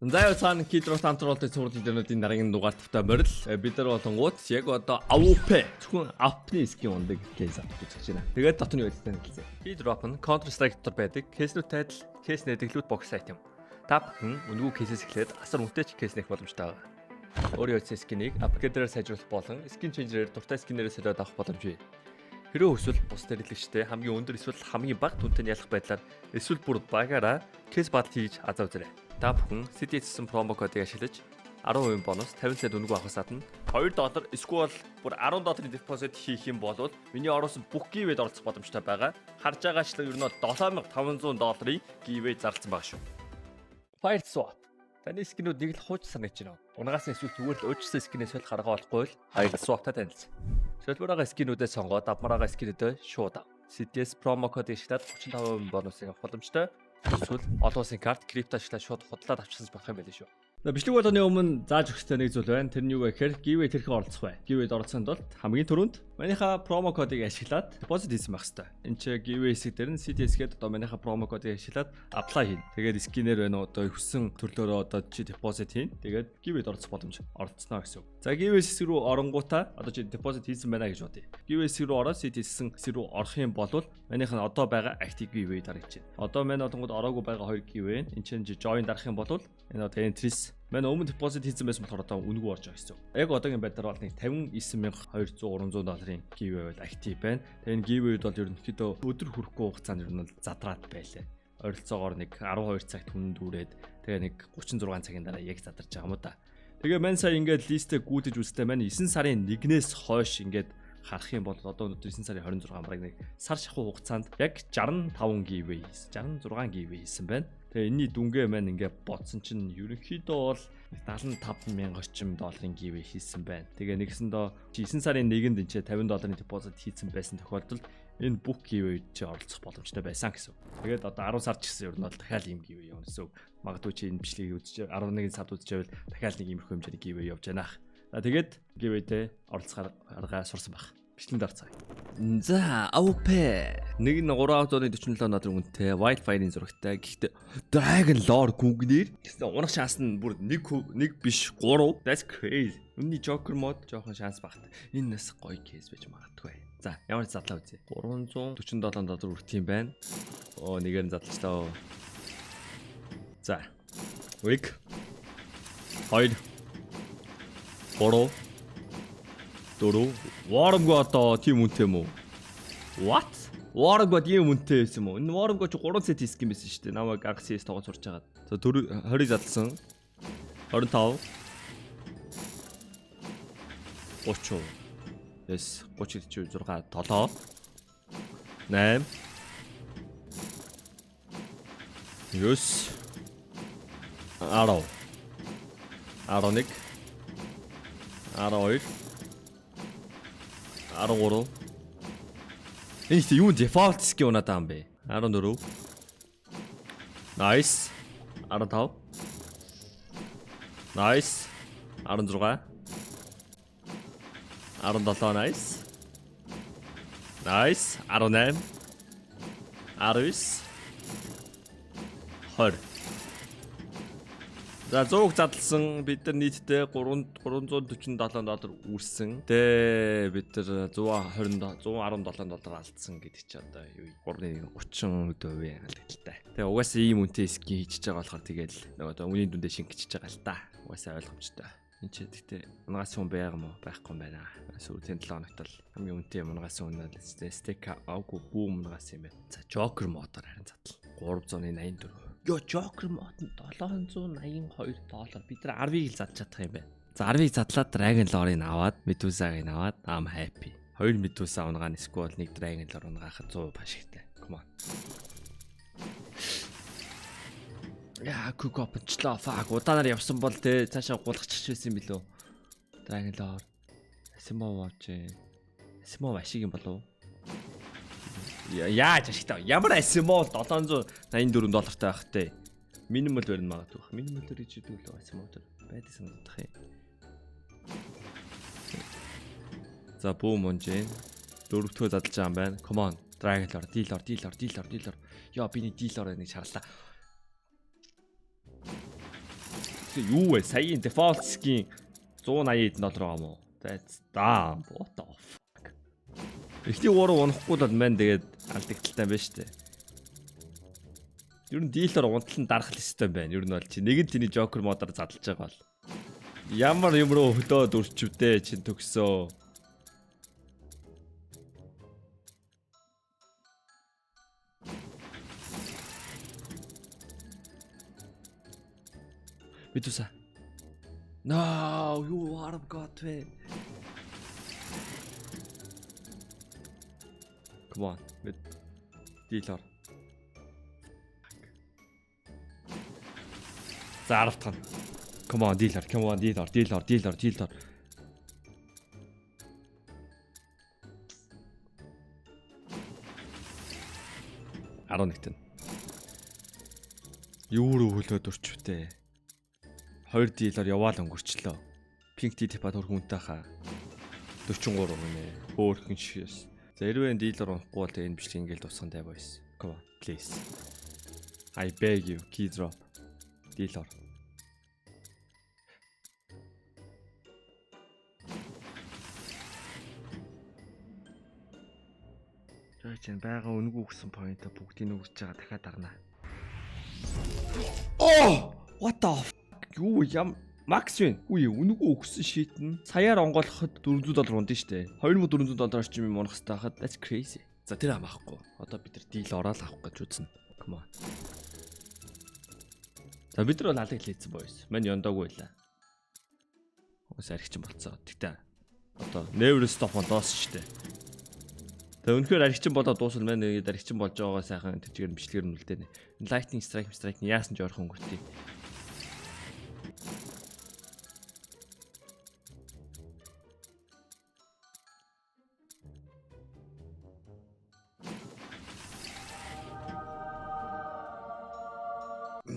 За яцхан Kidro Santrol-тэй цуврал видеонуудын дараагийн дугаарттай морил бид нар болонгууд яг одоо AWP зөвхөн AWP-ны скин ундаг кейс авч үзэж байна. Тэгээд дотны үйлдэлтэй хэлсэн. Kidrop нь Counter Strike дотор байдаг кейснүүтэй адил кейс нэдэглүүд бокс айт юм. Та бүхэн үнэгүй кейсээс эхлээд асар үнэтэй кейс нэх боломжтой байна. Өөрийн үеийн скинийг апгрейдерээр сайжруулах болон скин ченжерээр дуртай скинээрээ солиод авах боломж бий. Хэрвээ эсвэл бус дэрэлэгчтэй хамгийн өндөр эсвэл хамгийн бага түнтэй ялах байдлаар эсвэл бүр багаараа кейс батл хийж азаа үзээрэй. Та бүхэн CDS-сэн промо кодыг ашиглаж 10% бонус 50 цент үнэгүй авахсаад нь $2 эсвэл бүр $10 депозит хийх юм бол миний оруулсан бүх гивэд оролцох боломжтой байгаа. Харж байгаачлан ер нь $7500 гивэ зарласан байгаа шүү. Fire Swap. Таны скинүүд нэг л хууч санаж байна. Унгаас нь эсвэл зүгээр л өөрчлөсөн скинээс солих арга олохгүй л Fire Swap-тай танилцсан. Солиороо скинүүдээ сонгоод авмараа скинүүдээ шууд ав. CDS промо кодыг ашиглаад 35% бонусыг авах боломжтой. Эсвэл олон улсын карт крипто ашиглаад шууд худлаад авчихсан болох юм байл шүү. Бичлэг болгоны өмнө зааж өгөхтэй нэг зүйл байна. Тэр нь юу вэ гэхээр giveaway тэрхүү оролцох бай. Giveaway-д оролцохын тулд хамгийн түрүүнд манийхаа промо кодыг ашиглаад депозит хийсэн байх хэрэгтэй. Энд чи giveaway хэсэг дээр нь CDS-гээд одоо манийхаа промо кодыг ашиглаад apply хийн. Тэгээд скинээр байна одоо хүссэн төрлөөрөө одоо чи депозит хийн. Тэгээд giveaway-д оролцох боломж оролцсноо гэсэн үг. За giveaway хэсэг рүү оронгуудаа одоо чи депозит хийсэн байна гэж бодъё. Giveaway хэсэг рүү ороод CDS-сэн хэсэг рүү орох юм бол манийх нь одоо байгаа active giveaway дарагдаж байна. Одоо манай одонгод ороогүй байгаа 2 giveaway. Энд чинь join дарах юм бол энэ одоо entries манай өмнө депозит хийсэн байсан болохоор одоо үнэгүй орж байгаа гэсэн. Яг одоогийн байдлаар бол нэг $59200-300 giveaway бол актив байна. Тэгээ энэ giveaway-д бол ерөнхийдөө өдөр хүрэхгүй хугацаанд ер нь бол задраад байлаа. Ойролцоогоор нэг 12 цагт хүн дүүрээд тэгээ нэг 36 цагийн дараа яг задарч байгаа юм да. Тэгээ мань сая ингээд листээ гүйдэж үзтээ маань 9 сарын 1-ээс хойш ингээд харах юм бол одоо өнөөдөр 9 сарын 26 бараг нэг сар шахуу хугацаанд яг 65 giveaway хийсэн. 66 giveaway хийсэн байна. Тэгээ энэний дүнгээ маань ингээд бодсон чинь ерөнхийдөө бол $75,000 орчим giveaway хийсэн байна. Тэгээ нэгсэндээ 9 сарын 1-нд энэ $50 депозит хийсэн байсан тохиолдолд энэ бүх giveaway чи оролцох боломжтой байсан гэсэн. Тэгээд одоо 10 сар ч гэсэн ер нь бол дахиад ийм giveaway явна гэсэн. Магадгүй чи энэ бичлэгийг үзэж 11 сард үзчихвэл дахиад нэг иймэрхүү хэмжээний giveaway явж байна. Тэгээд giveaway-тэй оролцох арга сурсан байх. Бичлэнд орцгаая. За, AWP 1.347 үнэтэй Wildfire-ийн зурагтай. Гэхдээ Dragon Lore гүгнээр гэсэн унах шанс нь бүр нэг биш 3. That's crazy. Үнний Joker мод жоохон шанс багт. Энэ нас гоё кейс байж магадгүй. За, ямар задлаа үзье. $347 үрт юм байна. Оо, нэгээр нь задлчлаа. За. Week 2 3 4 Warmgo одоо тийм үнэтэй юм уу? What? Warmgo тийм үнэтэй байсан юм уу? Энэ Warmgo ч 3 сет хийх юм байсан шүү дээ. Намайг Arxis тоогоо сурч хагаад. За 20 задлсан. 25 30 Yes 30 46 7 8 9 10 11 12 13 энэ ч юу дефолт скин унаад байгаа юм бэ? 14 Nice 15 Nice 16 17 Nice Nice 18 19 20 За 100 задлсан бид нар нийтдээ $347 үрсэн. Тэ бид нар $117 алдсан гэдэг чи одоо юу 3.30% алдагдaltaй. Тэгээ угаасаа ийм үнэтэй скин хийчихэж байгаа болохоор тэгэл нөгөө үнийн дүндээ шингэчихэж байгаа л та. Угаасаа ойлгомжтой. Энд чи гэхдээ унгаас хүн байгаа юм уу? Байхгүй юм байна. Сүүлийн 7 хоногт л хамгийн үнэтэй унгаас хүн нь стек авгүй бүүм унгаас юм байна. За Joker модоор харин задал 384. Йоо Joker мод нь $782. Бид нар 10-ыг л задчих чадах юм байна. За 10-ыг задлаад Dragon Lore-ыг аваад Medusa-ыг аваад I'm happy. 2 Medusa унгаан эсвэл 1 Dragon Lore унгаахад 100% ашигтай. Come on. Яа cook up-члаа. Fuck удаанаар явсан бол тэ цаашаа гулгачих байсан юм билүү. Dragon Lore. Simov авчээ. Simov ашиг юм болов уу? Яаж ашигтай. Ямар Asimov $784 байх те. Минимал барина магадгүй. Минималэр хийж идэв л Asimov байдаг санагдах юм. За бүүм онжээ. Дөрөвдөө задлж байгаа юм байна. Come on. Dragon Lore, D-Lore. Яа би нэг D-Lore нэг шаарлаа. Юу вэ? Саяын default skin 180 $. Байгаа мó. That's dumb. What the fuck. Эхний 3 унахгүй л маань тэгээд алдагдaltaй байна шүү дээ. Ер нь дилер унтал нь дарах хэвээр байна. Ер нь бол чи нэг нь тэний Joker модоор задлж байгаа бол. Ямар юм руу хөдөөд өрчвдээ чин төгсөө. Битуса. No, you are god way. Come on, with dealer. Заартхан. Come on, dealer. 11-т. Юу руу хөлөөд өрчвтэй. 2 dealer яваал өнгөрчлөө. Pink T-Tip-а төрхөнтэй хаа. 43 гинэ. Хөөхөн шээс. За хэрвээ dealer унахгүй бол энэ бичлэг ингээл дуусган дай boys. Come on, please. I beg you, key drop. Dealer. Жаачин байгаа үнгүй өгсөн point бүгдийг өгсөж байгаа дахиад дарна. Oh! What the fuck? Юу ям Макс вэ? Үгүй үнгүй өгсөн шийдэн. Саяар онгоолоход $400 унд нь штэ. $2400 орчим юм унах хэрэгтэй хахад that's crazy. За тэр амаахгүй. Одоо бид нар deal ороод авах гэж үзнэ. Come on. За бид нар бол алыг хийсэн boys. Мань яндаагүй байлаа. Ус архичин болцоо. Тэгтээ. Одоо never stop on doos штэ. Тэгээ үнэхээр архичин болоод дуусал маань нэг архичин болж байгаа сайхан тэжгээр бичлэгээр нь үлдээнэ. Lightning strike нь яасан ч орох өнгөртий.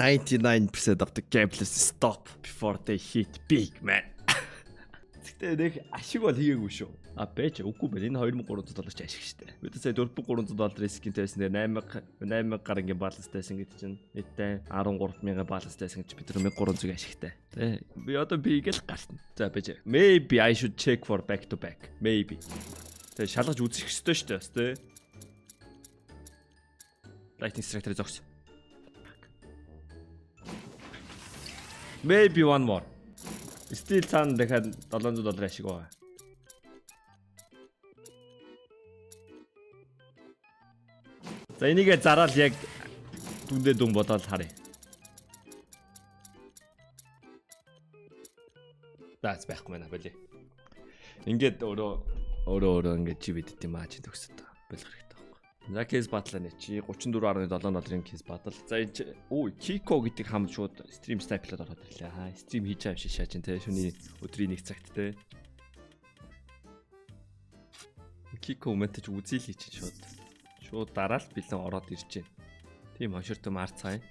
%99 of the gameplays stop before they hit big man. Тэгтээ нэг ашиг бол хийгээгүй шүү. Бэж үгүй байна. Энэ $2300 ч ашиг штэ. Бид сая $4300 скинтэйсэн дээр 8000 гарангийн баланстэйсэн гэдэг чинь нийтдээ 13000 баланстэйсэн гэж бид нар 1300 ашигтай. Тэ би одоо бигээл гарсан. За бэж. Maybe I should check for back to back. Maybe. Тэ шалгаж үзэх ёстой штэ бас тэ. Lightning strike зогс. Maybe one more. Still цаана дахиад $700 ашиг байгаа. За энийгээ зараад яг дүндээ дүн бодоод харъя. Даац байхгүй мэнэ болий. Ингээд өөрөө ингээд чи бид тийм ааж төгсөд болох хэрэгтэй байхгүй. За кейс батлаа нэ чи $34.7 кейс батал. За энэ Kiko гэдэг хам шууд стрим снайперлаад ороод ирлээ. Хаа стрим хийж байгаа юм шиг шааж ин тэ шүний өдрийн 1 цагт тэ. Kiko мэтэж үзийл чи шууд дараал бэлэн ороод ирж байна. Тийм хоширтой марцгаая.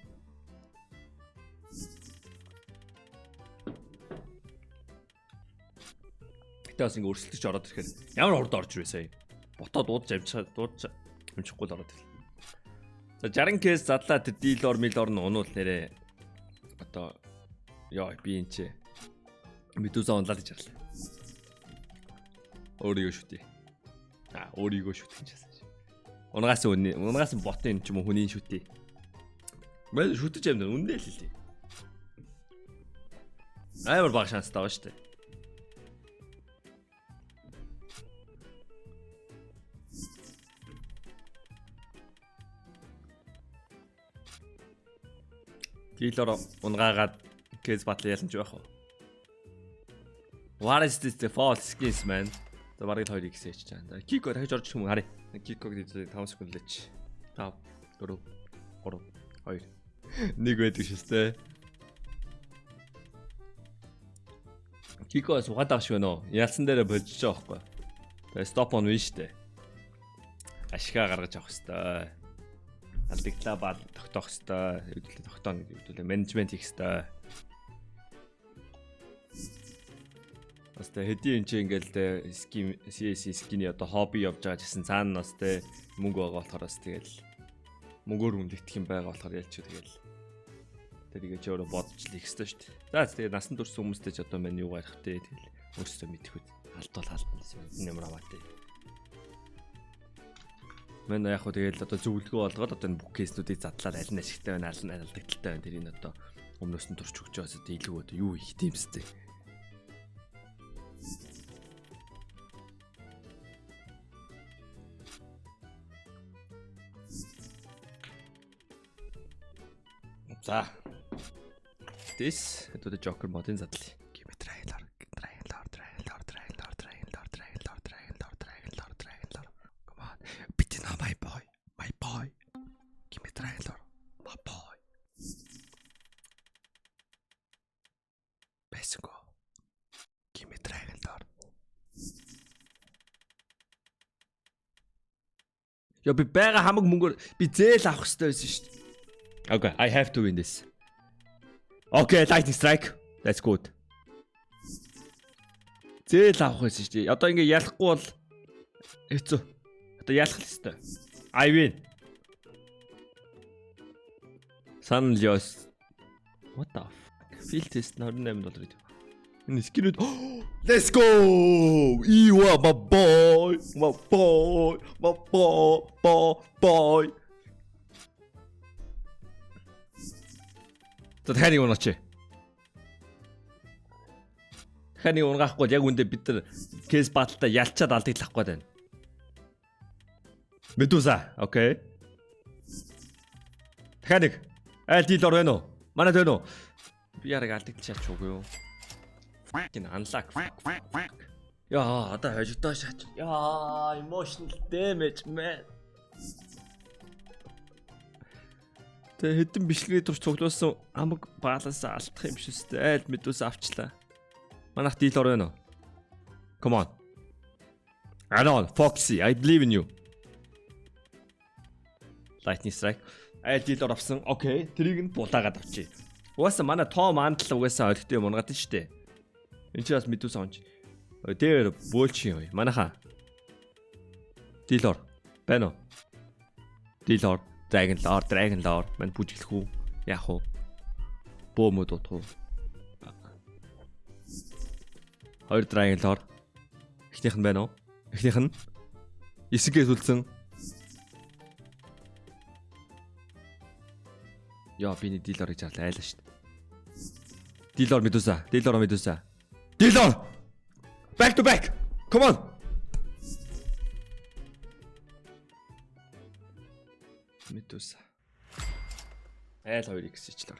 Гэтээс ингэ өрсөлдөж ороод ирэхээр ямар хурд орж ирвэ сая. Ботоод амжихгүй л ороод ирлээ. За 60 кейс задлаа тэр дилор милор нь унуул нэрээ. Одоо ёо би энэ чи медуза унлаа гэж харлаа. Өөрийгөө шүтээ. Өөрийгөө шүтэх гэж байна. Унагаас ботын ч юм уу хүний шүтээ. Мэл шүтэж юм даа үндэ л хэлээ. Амар баг шанстай байгаа шүү дээ. Дилор унгаагаад кейс батл ялж байх уу? What is this the false skins man? За барыг 2 x хийж чана. Kiko дахиж орж ирэх юм харъя. Kiko гэдэг 5 секунд лээч. 5 4 3 2 нэг байдаг шээ. Kiko-с угаадаг шүү нөө. Ялсан дээрээ болж байгаа байхгүй. Тэгээ stop on win штэ. Ашигаа гаргаж авах хэвээр. Алдагдлаа бал тогтоох хэвээр. Хэвлээ тогтооно гэдэг хэвлээ менежмент хийх хэвээр. Бас тэ хэдийн энэ ингээл ским CS скины одоо хобби явж байгаа гэсэн цаана нас тэ мөнгө байгаа болохоор бас тэгэл мөнгөөр үнэлэх юм байгаа болохоор ялч тэгэл Тэрийг ч өөрөө бодож л их ёстой шүү дээ. За тэгээ насан турш хүмүүстэй ч одоо мань юу гарах вэ? Тэгэл өөрсдөө мэдэх үү. Алдвал алдсан юм аваад дээ. Мань яг хөө тэгэл одоо зөвлөгөө олгоод одоо энэ бүх кейснүүдийг задлаад аль нь ашигтай байна, аль нь алдагдaltaй байна. Тэрийг одоо өмнөөс нь турч өгч байгаа одоо илүү одоо юу их тиймстэй. За. This это Joker модын задлаа. Give me trailer. Come on. Bit now my boy. My boy. Give me trailer. My boy. Бэсгөө. Give me trailer. Яа би бага хамаг мөнгөөр би зээл авах хэрэгтэй байсан шүү дээ. Okay, I have to win this. Okay, lightning strike. That's good. Зээл авах байсан шүү дээ. Одоо ингээ ялахгүй бол хэцүү. Одоо ялах л хэвээр. I win. Санлёс. What the fuck? Field test $28. Энэ скинүүд Let's go! Ива my boy. My boy. My boy. Дахиад нэг унаач. Дахиад нэг унгаахгүй яг үндэ бид нар кейс баталтай ялчаад алдыг лах гээд байна. Медуза, окей. Дахиад нэг. Айл дилор байна уу? Манайд байна уу? Би яриг алдыг чаач үгүй юу? Fucking unlock. Яа, одоо хожигдоо шаач. Яа, emotional damage man. Тэ хэдэн бичлэгийн турш цуглуулсан амаг баланс алдах юм шиг үстэй. Айл медус авчлаа. Манайх дилор байна уу? Come on. Alon, Foxy, I believe in you. Lightning strike. Айл дилор авсан. Окей, тэрийг нь булаагаад авчи. Угаасаа манай Том Андл угаасаа олигтой юм унгад нь штэ. Энд чи бас медус авч. Дээр бөөлч юм. Манайха. Дилор. Байна уу? Дилор. Dragon Lord мань бүжиглэх үү? Яах вэ? Бөөмөд утах уу? Хоёр Dragon Lord. Эхнийх нь байна уу? Эхнийх нь 9-гээс үлдсэн. Яа, би нэг Дилорыг чарлаа айлаа шүү дээ. Дилор Медуза. Дилор! Back to back. Come on. Медуза. Айл 2x ичлээ.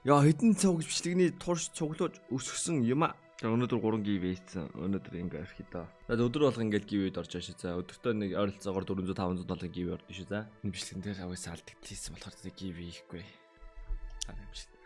Яа, хэдэн цаг бичлэгний турш цуглуулж өсгсөн юм а. Өнөөдөр 3 гив ийцэн. Өнөөдөр ингээ арих да. Өдөр болго ингээл гивэд орж байгаа шүү. За өдөртөө нэг ойролцоогоор 400 500 долларын гив орж шүү. За энэ бичлэгэн дээр аваас алдагдчихсан болохоор гив хийхгүй. Аа бичлэг.